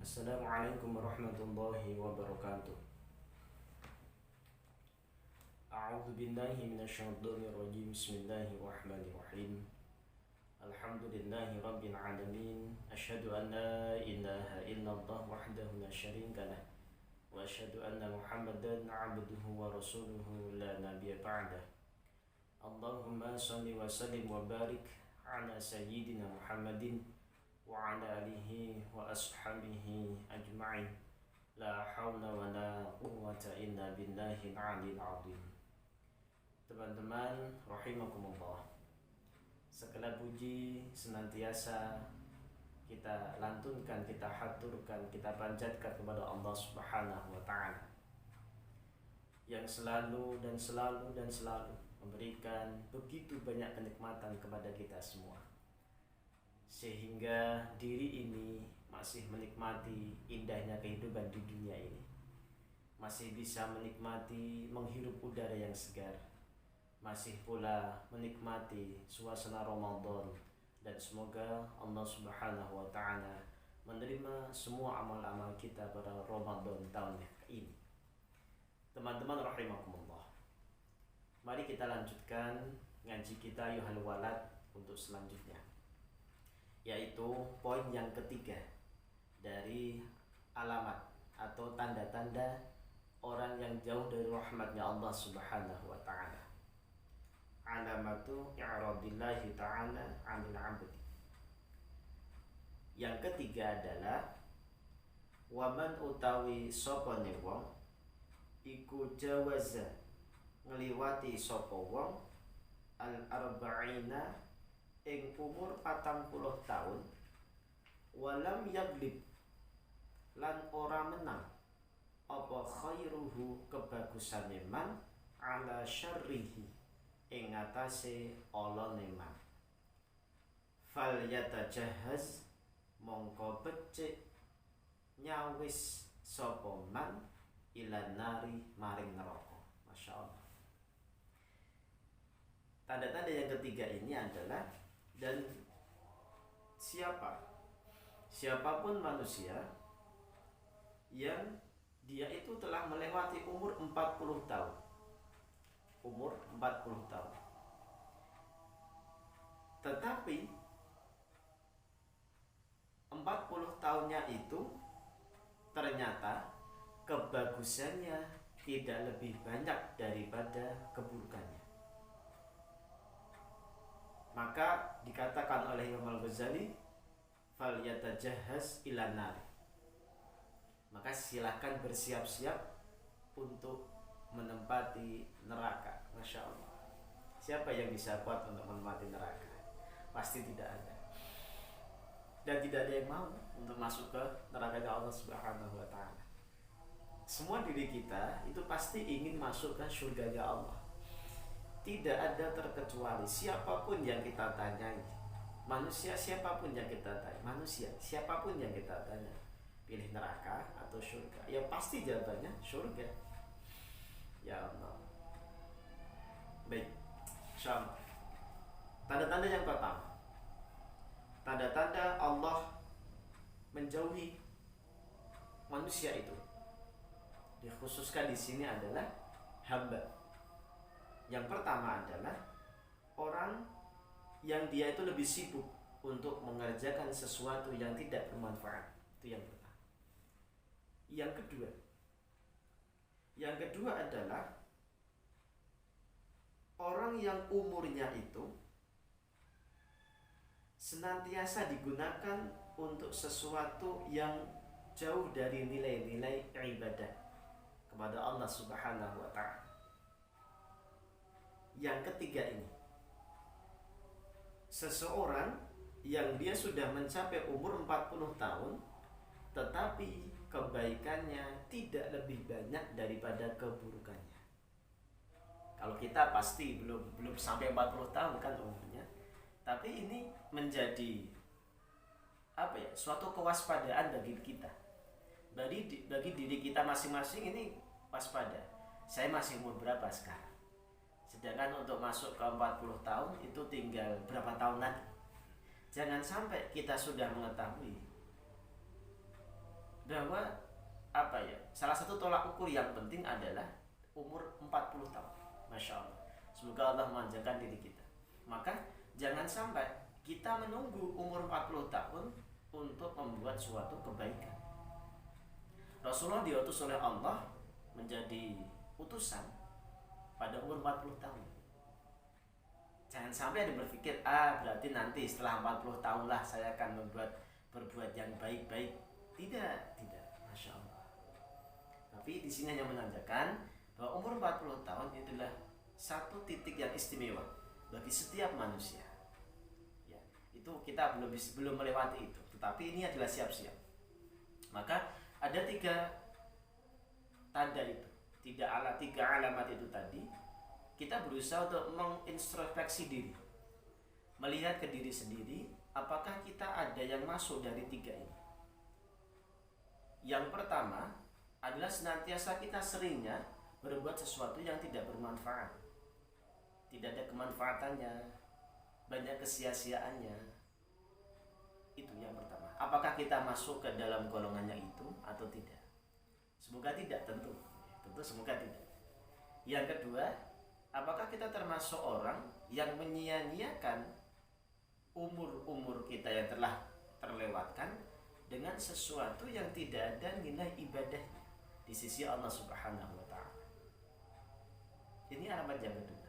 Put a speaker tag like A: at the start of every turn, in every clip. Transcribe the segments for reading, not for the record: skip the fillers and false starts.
A: Assalamualaikum warahmatullahi wabarakatuh. A'udzu billahi minasyaitonir rajim. Bismillahirrahmanirrahim. Alhamdulillahi rabbil alamin. Asyhadu an la ilaha illallah wahdahu la syarika lah. Wa asyhadu anna Muhammadan 'abduhu wa rasuluhu la nabiyya ba'dah. Allahumma shalli wa sallim wa barik ala sayyidina Muhammadin wa ala alihi wa ashabihi ajma'in. La hawla wa la quwwata illa billahil 'aliyyil 'azim. Teman-teman rahimakumullah, segala puji senantiasa kita lantunkan, kita haturkan, kita panjatkan kepada Allah Subhanahu wa taala yang selalu memberikan begitu banyak kenikmatan kepada kita semua, sehingga diri ini masih menikmati indahnya kehidupan di dunia ini, masih bisa menikmati menghirup udara yang segar, masih pula menikmati suasana Ramadan, dan semoga Allah Subhanahu wa taala menerima semua amal-amal kita pada Ramadan tahun ini. Teman-teman rahimakumullah, mari kita lanjutkan ngaji kita Yuhal Walad untuk selanjutnya, yaitu poin yang ketiga dari alamat atau tanda-tanda orang yang jauh dari rahmatnya Allah Subhanahu wa taala. Alamatu i'radillahi ta'ala 'anil 'abdi. Yang ketiga adalah waman utawi sapa wong iku jawaza ngliwati sapa wong al-arba'ina ing umur 40 tahun, walam yaglib lan ora menang apa khairuhu kebagusane man ala syarrihi ing atase olone man, fal yatajahhaz mongko becik nyawis sapa man ila nari maring neraka. Masya Allah. Tanda-tanda yang ketiga ini adalah, dan siapapun manusia yang dia itu telah melewati umur 40 tahun. Umur 40 tahun. Tetapi 40 tahunnya itu ternyata kebagusannya tidak lebih banyak daripada keburukannya. Maka dikatakan oleh Imam Al-Ghazali, fal yatajahhaz ilan nar. Maka silakan bersiap-siap untuk menempati neraka. Masya Allah. Siapa yang bisa kuat untuk menempati neraka? Pasti tidak ada. Dan tidak ada yang mau untuk masuk ke neraka Allah Subhanahu wa taala. Semua diri kita itu pasti ingin masuk ke surga Allah. Tidak ada terkecuali, siapapun yang kita tanyai, manusia siapapun yang kita tanya, manusia siapapun yang kita tanya, pilih neraka atau surga, ya pasti jawabannya surga. Ya Allah. Baik, insyaallah. Tanda-tanda yang pertama, tanda-tanda Allah menjauhi manusia itu dikhususkan di sini adalah hamba. Yang pertama adalah orang yang dia itu lebih sibuk untuk mengerjakan sesuatu yang tidak bermanfaat. Itu yang pertama. Yang kedua adalah orang yang umurnya itu senantiasa digunakan untuk sesuatu yang jauh dari nilai-nilai ibadah kepada Allah Subhanahu wa taala. Yang ketiga ini, seseorang yang dia sudah mencapai umur 40 tahun tetapi kebaikannya tidak lebih banyak daripada keburukannya. Kalau kita pasti belum sampai 40 tahun kan umurnya, tapi ini menjadi suatu kewaspadaan bagi kita, bagi diri kita masing-masing. Ini waspada, saya masih umur berapa sekarang, sedangkan untuk masuk ke 40 tahun itu tinggal berapa tahun lagi. Jangan sampai kita sudah mengetahui bahwa salah satu tolak ukur yang penting adalah umur 40 tahun. Masya Allah, semoga Allah memanjangkan diri kita. Maka jangan sampai kita menunggu umur 40 tahun untuk membuat suatu kebaikan. Rasulullah diutus oleh Allah menjadi utusan pada umur 40 tahun. Jangan sampai ada berpikir, berarti nanti setelah 40 tahun lah saya akan berbuat yang baik-baik. Tidak. Masya Allah. Tapi di sini hanya menandakan bahwa umur 40 tahun itulah satu titik yang istimewa bagi setiap manusia. Ya, itu kita belum melewati itu, tetapi ini adalah siap-siap. Maka ada 3 tanda itu, 3 alamat itu tadi. Kita berusaha untuk mengintrospeksi diri, melihat ke diri sendiri, apakah kita ada yang masuk dari 3 ini. Yang pertama adalah senantiasa kita seringnya berbuat sesuatu yang tidak bermanfaat, tidak ada kemanfaatannya, banyak kesia-siaannya. Itu yang pertama. Apakah kita masuk ke dalam golongannya itu atau tidak? Semoga tidak, tentu semoga tidak. Yang kedua, apakah kita termasuk orang yang menyia-nyiakan umur kita yang telah terlewatkan dengan sesuatu yang tidak ada nilai ibadahnya di sisi Allah Subhanahu wa Ta'ala. Ini alamat yang kedua.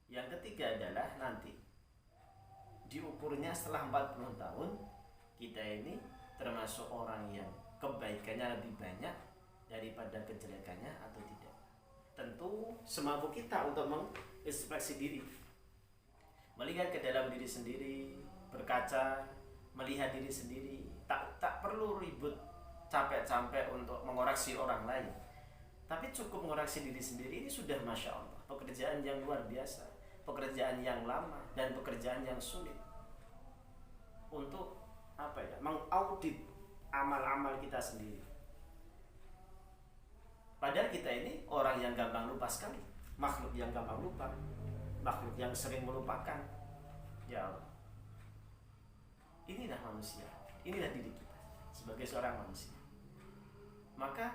A: Yang ketiga adalah nanti diukurnya setelah 40 tahun kita ini termasuk orang yang kebaikannya lebih banyak daripada kejelekannya atau tidak. Tentu semampu kita untuk mengintrospeksi diri, melihat ke dalam diri sendiri, berkaca, melihat diri sendiri. Tak perlu ribut capek-capek untuk mengoreksi orang lain, tapi cukup mengoreksi diri sendiri. Ini sudah Masya Allah pekerjaan yang luar biasa, pekerjaan yang lama dan pekerjaan yang sulit untuk mengaudit amal-amal kita sendiri. Padahal kita ini orang yang gampang lupa sekali, makhluk yang gampang lupa, makhluk yang sering melupakan. Ya Allah, inilah manusia, inilah diri kita sebagai seorang manusia. Maka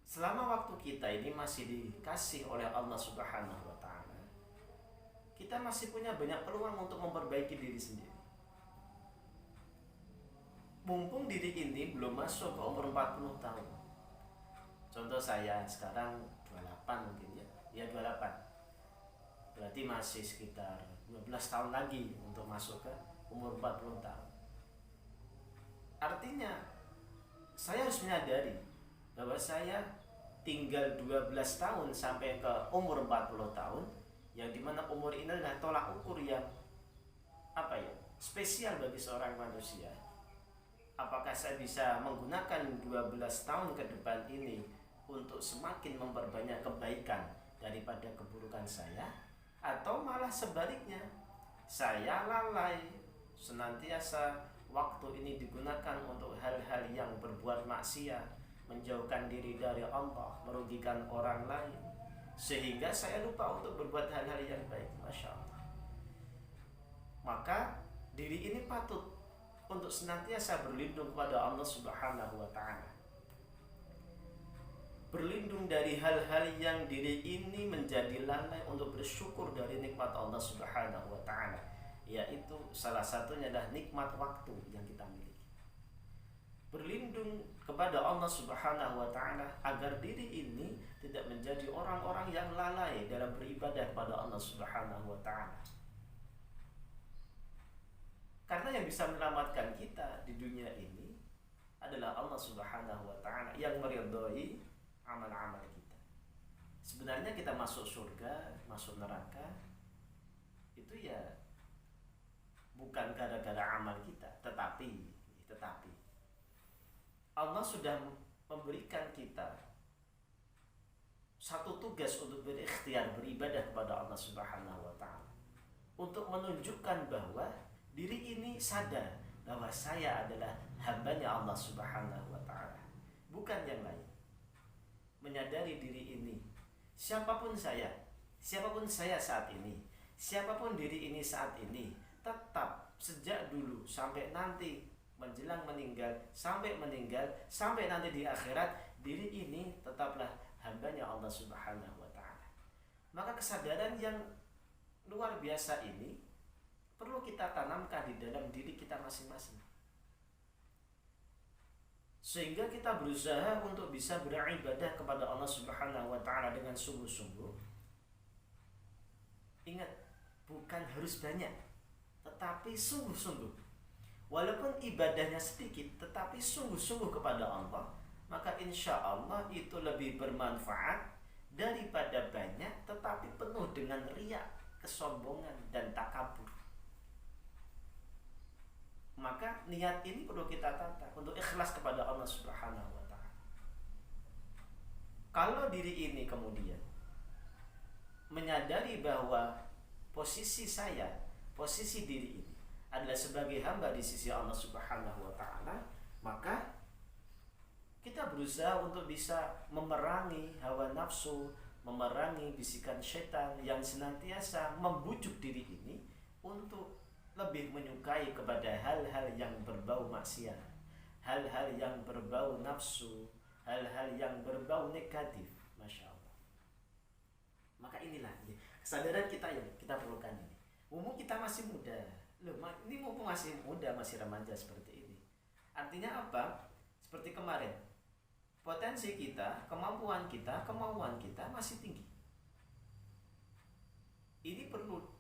A: selama waktu kita ini masih dikasih oleh Allah Subhanahu wa Ta'ala, kita masih punya banyak peluang untuk memperbaiki diri sendiri. Mumpung diri ini belum masuk ke umur 40 tahun. Contoh saya sekarang 28 mungkin ya 28. Berarti masih sekitar 12 tahun lagi untuk masuk ke umur 40 tahun. Artinya saya harus menyadari bahwa saya tinggal 12 tahun sampai ke umur 40 tahun, yang dimana umur ini adalah tolak ukur yang spesial bagi seorang manusia. Apakah saya bisa menggunakan 12 tahun ke depan ini untuk semakin memperbanyak kebaikan daripada keburukan saya, atau malah sebaliknya saya lalai, senantiasa waktu ini digunakan untuk hal-hal yang berbuat maksiat, menjauhkan diri dari Allah, merugikan orang lain, sehingga saya lupa untuk berbuat hal-hal yang baik. Masya Allah. Maka diri ini patut untuk senantiasa berlindung kepada Allah Subhanahu wa Ta'ala, berlindung dari hal-hal yang diri ini menjadi lalai untuk bersyukur dari nikmat Allah Subhanahu wa Ta'ala, yaitu salah satunya adalah nikmat waktu yang kita miliki. Berlindung kepada Allah Subhanahu wa Ta'ala agar diri ini tidak menjadi orang-orang yang lalai dalam beribadah kepada Allah Subhanahu wa Ta'ala. Karena yang bisa menyelamatkan kita di dunia ini adalah Allah Subhanahu wa Ta'ala yang meridhai amal-amal kita. Sebenarnya kita masuk surga, masuk neraka itu ya bukan gara-gara amal kita, tetapi Allah sudah memberikan kita satu tugas untuk berikhtiar beribadah kepada Allah Subhanahu wa Ta'ala, untuk menunjukkan bahwa diri ini sadar bahwa saya adalah hambanya Allah Subhanahu wa Ta'ala, bukan yang lain. Menyadari diri ini, siapapun saya saat ini, siapapun diri ini saat ini, tetap sejak dulu sampai nanti menjelang meninggal, sampai nanti di akhirat, diri ini tetaplah hambanya Allah Subhanahu wa ta'ala. Maka kesadaran yang luar biasa ini perlu kita tanamkan di dalam diri kita masing-masing, sehingga kita berusaha untuk bisa beribadah kepada Allah Subhanahu wa ta'ala dengan sungguh-sungguh. Ingat, bukan harus banyak, tetapi sungguh-sungguh. Walaupun ibadahnya sedikit, tetapi sungguh-sungguh kepada Allah, maka insya Allah itu lebih bermanfaat daripada banyak tetapi penuh dengan riya, kesombongan, dan takabur. Maka niat ini perlu kita tata untuk ikhlas kepada Allah Subhanahu wa ta'ala. Kalau diri ini kemudian menyadari bahwa posisi diri ini adalah sebagai hamba di sisi Allah Subhanahu wa ta'ala, maka kita berusaha untuk bisa memerangi hawa nafsu, memerangi bisikan setan yang senantiasa membujuk diri ini untuk lebih menyukai kepada hal-hal yang berbau maksiat, hal-hal yang berbau nafsu, hal-hal yang berbau negatif. Masya Allah. Maka inilah kesadaran kita yang kita perlukan ini. Umum kita masih muda. Loh, ini mumpung masih muda, masih remaja seperti ini. Artinya apa? Seperti kemarin, potensi kita, kemampuan kita, kemauan kita masih tinggi. Ini perlu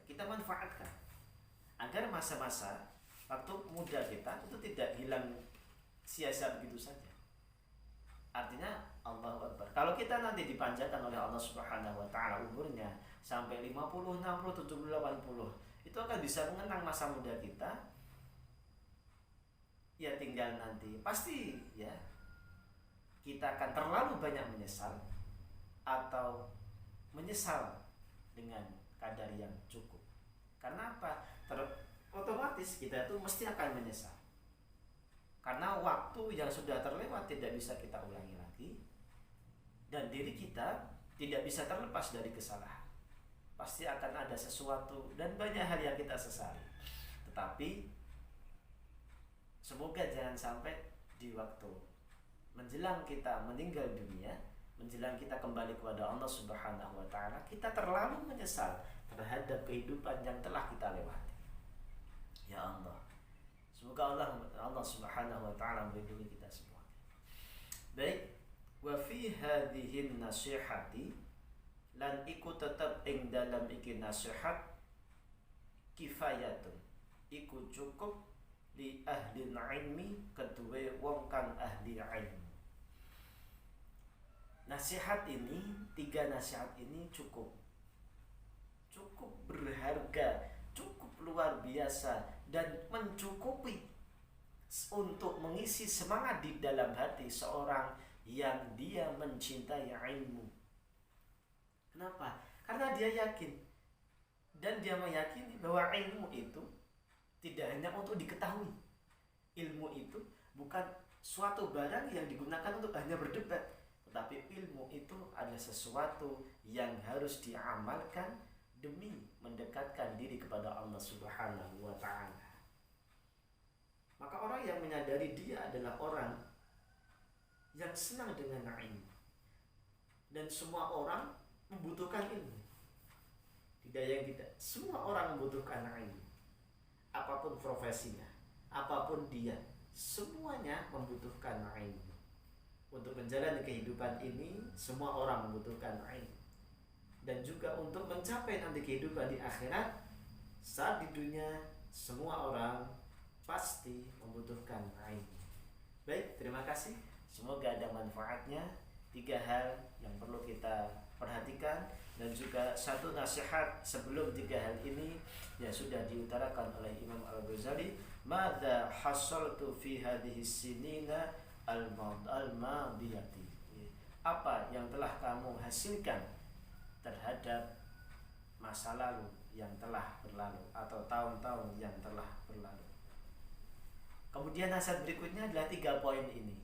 A: kita manfaatkan agar masa-masa waktu muda kita itu tidak hilang sia-sia begitu saja. Artinya Allahu Akbar, kalau kita nanti dipanjangkan oleh Allah Subhanahu wa ta'ala umurnya sampai 50, 60, 70, 80, itu akan bisa mengenang masa muda kita. Ya tinggal nanti pasti ya kita akan terlalu banyak menyesal atau menyesal dengan kadar yang cukup. Karena apa? Otomatis kita itu mesti akan menyesal, karena waktu yang sudah terlewat tidak bisa kita ulangi lagi, dan diri kita tidak bisa terlepas dari kesalahan. Pasti akan ada sesuatu dan banyak hal yang kita sesali. Tetapi semoga jangan sampai di waktu menjelang kita meninggal dunia, menjelang kita kembali kepada Allah Subhanahu wa ta'ala, kita terlalu menyesal terhadap kehidupan yang telah kita lewati. Ya Allah, semoga Allah Subhanahu wa ta'ala melindungi kita semua. Baik, wa fi hadhihi nasihati, lan iku tetep ing dalam iki nasihat, kifayatun, iku cukup li ahli ilmi, kedua wong kang ahli ilmu. Nasihat ini, 3 nasihat ini cukup berharga, cukup luar biasa, dan mencukupi untuk mengisi semangat di dalam hati seorang yang dia mencintai ilmu. Kenapa? Karena dia yakin dan dia meyakini bahwa ilmu itu tidak hanya untuk diketahui. Ilmu itu bukan suatu barang yang digunakan untuk hanya berdebat, tetapi ilmu itu adalah sesuatu yang harus diamalkan demi mendekatkan diri kepada Allah Subhanahu wa ta'ala. Maka orang yang menyadari dia adalah orang yang senang dengan ilmu, dan semua orang membutuhkan ilmu. Tidak yang tidak, semua orang membutuhkan ilmu. Apapun profesinya, apapun dia, semuanya membutuhkan ilmu. Untuk menjalani kehidupan ini, semua orang membutuhkan ilmu. Dan juga untuk mencapai nanti kehidupan di akhirat, saat di dunia semua orang pasti membutuhkan ilmu. Baik, terima kasih. Semoga ada manfaatnya. 3 hal yang perlu kita perhatikan, dan juga 1 nasihat sebelum 3 hal ini yang sudah diutarakan oleh Imam Al-Ghazali. Madza hasaltu fi hadhihi sinina al-madiyati. Apa yang telah kamu hasilkan terhadap masa lalu yang telah berlalu atau tahun-tahun yang telah berlalu. Kemudian nasihat berikutnya adalah 3 poin ini.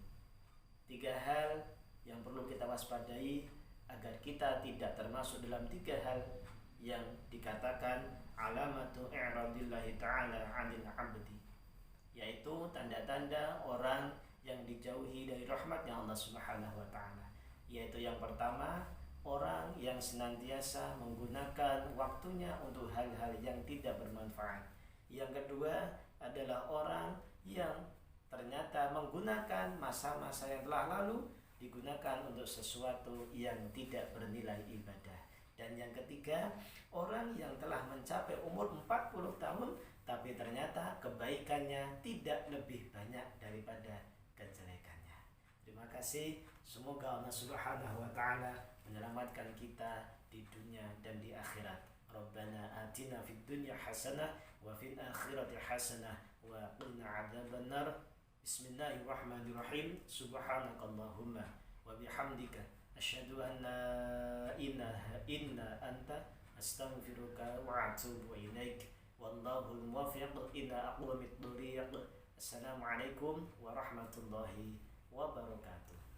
A: 3 hal yang perlu kita waspadai agar kita tidak termasuk dalam 3 hal yang dikatakan alamatu i'radillahi ta'ala 'anil 'abdi. yaitu tanda-tanda orang yang dijauhi dari rahmatnya Allah Subhanahu wa taala. Yaitu yang pertama, orang yang senantiasa menggunakan waktunya untuk hal-hal yang tidak bermanfaat. Yang kedua adalah orang yang ternyata menggunakan masa-masa yang telah lalu digunakan untuk sesuatu yang tidak bernilai ibadah. Dan yang ketiga, orang yang telah mencapai umur 40 tahun tapi ternyata kebaikannya tidak lebih banyak daripada kejelekannya. Terima kasih. Semoga Allah Subhanahu wa taala menyelamatkan kita di dunia dan di akhirat. Rabbana atina fid dunya hasanah wa fil akhirati hasanah wa qina adzabannar. Bismillahirrahmanirrahim. Subhanakallahumma wa bihamdika asyhadu an la ilaha illa anta astaghfiruka wa atubu ilaik. Wallahul muwaffiq ila aqwamit thoriq. Assalamualaikum warahmatullahi wabarakatuh.